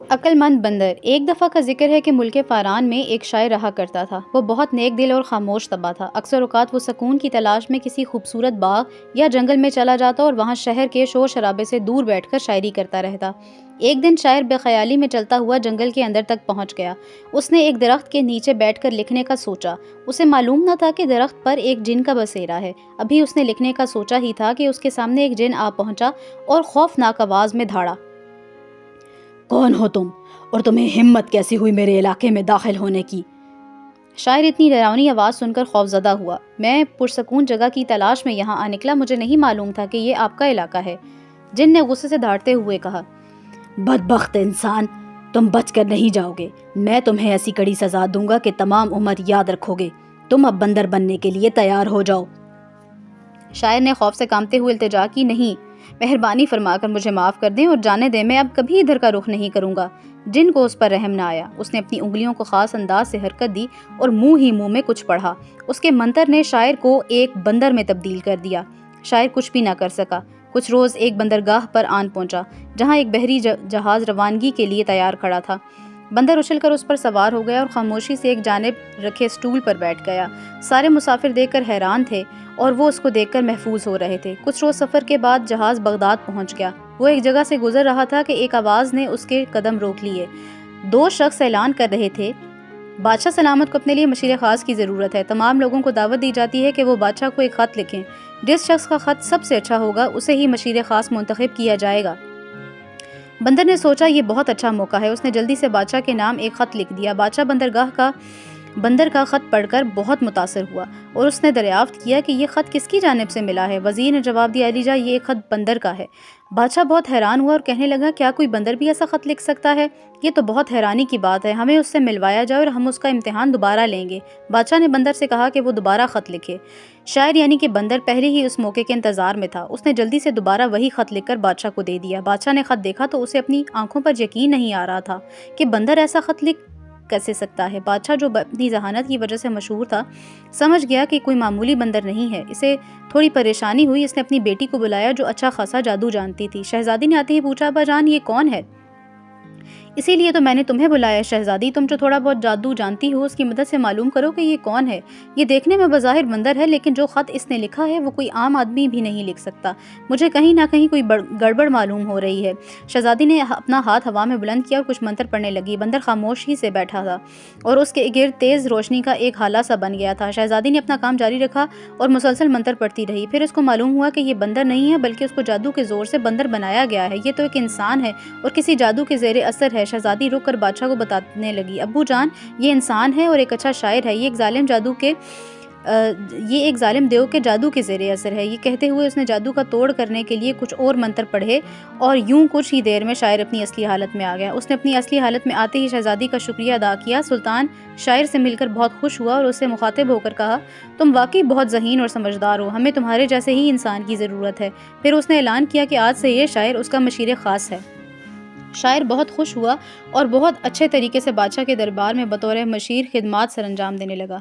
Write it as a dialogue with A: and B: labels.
A: عقلمند بندر۔ ایک دفعہ کا ذکر ہے کہ ملک فاران میں ایک شاعر رہا کرتا تھا۔ وہ بہت نیک دل اور خاموش طبع تھا۔ اکثر اوقات وہ سکون کی تلاش میں کسی خوبصورت باغ یا جنگل میں چلا جاتا اور وہاں شہر کے شور شرابے سے دور بیٹھ کر شاعری کرتا رہتا۔ ایک دن شاعر بے خیالی میں چلتا ہوا جنگل کے اندر تک پہنچ گیا۔ اس نے ایک درخت کے نیچے بیٹھ کر لکھنے کا سوچا۔ اسے معلوم نہ تھا کہ درخت پر ایک جن کا بسیرا ہے۔ ابھی اس نے لکھنے کا سوچا ہی تھا کہ اس کے سامنے ایک جن آ پہنچا اور خوفناک آواز میں دھاڑا،
B: کون ہو تم اور تمہیں ہمت کیسی ہوئی میرے علاقے میں داخل ہونے کی؟
A: شاعر اتنی ڈراؤنی آواز سن کر خوفزدہ ہوا۔ میں پرسکون جگہ کی تلاش میں یہاں آ نکلا، مجھے نہیں معلوم تھا کہ یہ آپ کا علاقہ ہے۔ جن نے غصے سے دھاڑتے ہوئے کہا،
B: بدبخت انسان، تم بچ کر نہیں جاؤ گے۔ میں تمہیں ایسی کڑی سزا دوں گا کہ تمام عمر یاد رکھو گے۔ تم اب بندر بننے کے لیے تیار ہو جاؤ۔
A: شاعر نے خوف سے کانپتے ہوئے التجا کی، نہیں، مہربانی فرما کر مجھے معاف کر دیں اور جانے دیں، میں اب کبھی ادھر کا رخ نہیں کروں گا۔ جن کو اس پر رحم نہ آیا۔ اس نے اپنی انگلیوں کو خاص انداز سے حرکت دی اور منہ ہی منہ میں کچھ پڑھا۔ اس کے منتر نے شاعر کو ایک بندر میں تبدیل کر دیا۔ شاعر کچھ بھی نہ کر سکا۔ کچھ روز ایک بندرگاہ پر آن پہنچا جہاں ایک بحری جہاز روانگی کے لیے تیار کھڑا تھا۔ بندر اچھل کر اس پر سوار ہو گیا اور خاموشی سے ایک جانب رکھے سٹول پر بیٹھ گیا۔ سارے مسافر دیکھ کر حیران تھے اور وہ اس کو دیکھ کر محفوظ ہو رہے تھے۔ کچھ روز سفر کے بعد جہاز بغداد پہنچ گیا۔ وہ ایک جگہ سے گزر رہا تھا کہ ایک آواز نے اس کے قدم روک لیے۔ دو شخص اعلان کر رہے تھے، بادشاہ سلامت کو اپنے لیے مشیر خاص کی ضرورت ہے۔ تمام لوگوں کو دعوت دی جاتی ہے کہ وہ بادشاہ کو ایک خط لکھیں۔ جس شخص کا خط سب سے اچھا ہوگا اسے ہی مشیر خاص منتخب کیا جائے گا۔ بندر نے سوچا یہ بہت اچھا موقع ہے۔ اس نے جلدی سے بادشاہ کے نام ایک خط لکھ دیا۔ بادشاہ بندر کا خط پڑھ کر بہت متاثر ہوا اور اس نے دریافت کیا کہ یہ خط کس کی جانب سے ملا ہے۔ وزیر نے جواب دیا، علی جا، یہ خط بندر کا ہے۔ بادشاہ بہت حیران ہوا اور کہنے لگا، کیا کوئی بندر بھی ایسا خط لکھ سکتا ہے؟ یہ تو بہت حیرانی کی بات ہے، ہمیں اس سے ملوایا جائے اور ہم اس کا امتحان دوبارہ لیں گے۔ بادشاہ نے بندر سے کہا کہ وہ دوبارہ خط لکھے۔ شاعر یعنی کہ بندر پہلے ہی اس موقع کے انتظار میں تھا۔ اس نے جلدی سے دوبارہ وہی خط لکھ کر بادشاہ کو دے دیا۔ بادشاہ نے خط دیکھا تو اسے اپنی آنکھوں پر یقین نہیں آ رہا تھا کہ بندر ایسا خط لکھ کیسے سکتا ہے۔ بادشاہ جو اپنی ذہانت کی وجہ سے مشہور تھا سمجھ گیا کہ کوئی معمولی بندر نہیں ہے۔ اسے تھوڑی پریشانی ہوئی۔ اس نے اپنی بیٹی کو بلایا جو اچھا خاصا جادو جانتی تھی۔ شہزادی نے آتے ہی پوچھا، ابا جان یہ کون ہے؟ اسی لیے تو میں نے تمہیں بلایا شہزادی، تم جو تھوڑا بہت جادو جانتی ہو اس کی مدد سے معلوم کرو کہ یہ کون ہے۔ یہ دیکھنے میں بظاہر بندر ہے لیکن جو خط اس نے لکھا ہے وہ کوئی عام آدمی بھی نہیں لکھ سکتا۔ مجھے کہیں نہ کہیں کوئی گڑبڑ معلوم ہو رہی ہے۔ شہزادی نے اپنا ہاتھ ہوا میں بلند کیا اور کچھ منتر پڑھنے لگی۔ بندر خاموشی سے بیٹھا تھا اور اس کے گرد تیز روشنی کا ایک ہالہ سا بن گیا تھا۔ شہزادی نے اپنا کام جاری رکھا اور مسلسل منتر پڑھتی رہی۔ پھر اس کو معلوم ہوا کہ یہ بندر نہیں ہے بلکہ اس کو جادو کے زور سے بندر بنایا گیا ہے۔ یہ تو ایک انسان ہے اور کسی جادو کے زیر اثر ہے۔ شہزادی رک کر بادشاہ کو بتانے لگی، ابو جان یہ انسان ہے اور ایک اچھا شاعر ہے، یہ ایک ظالم دیو کے جادو کے زیر اثر ہے۔ یہ کہتے ہوئے اس نے جادو کا توڑ کرنے کے لیے کچھ اور منتر پڑھے اور یوں کچھ ہی دیر میں شاعر اپنی اصلی حالت میں آ گیا۔ اس نے اپنی اصلی حالت میں آتے ہی شہزادی کا شکریہ ادا کیا۔ سلطان شاعر سے مل کر بہت خوش ہوا اور اس سے مخاطب ہو کر کہا، تم واقعی بہت ذہین اور سمجھدار ہو، ہمیں تمہارے جیسے ہی انسان کی ضرورت ہے۔ پھر اس نے اعلان کیا کہ آج سے یہ شاعر اس کا مشیر خاص ہے۔ شاعر بہت خوش ہوا اور بہت اچھے طریقے سے بادشاہ کے دربار میں بطور مشیر خدمات سر انجام دینے لگا۔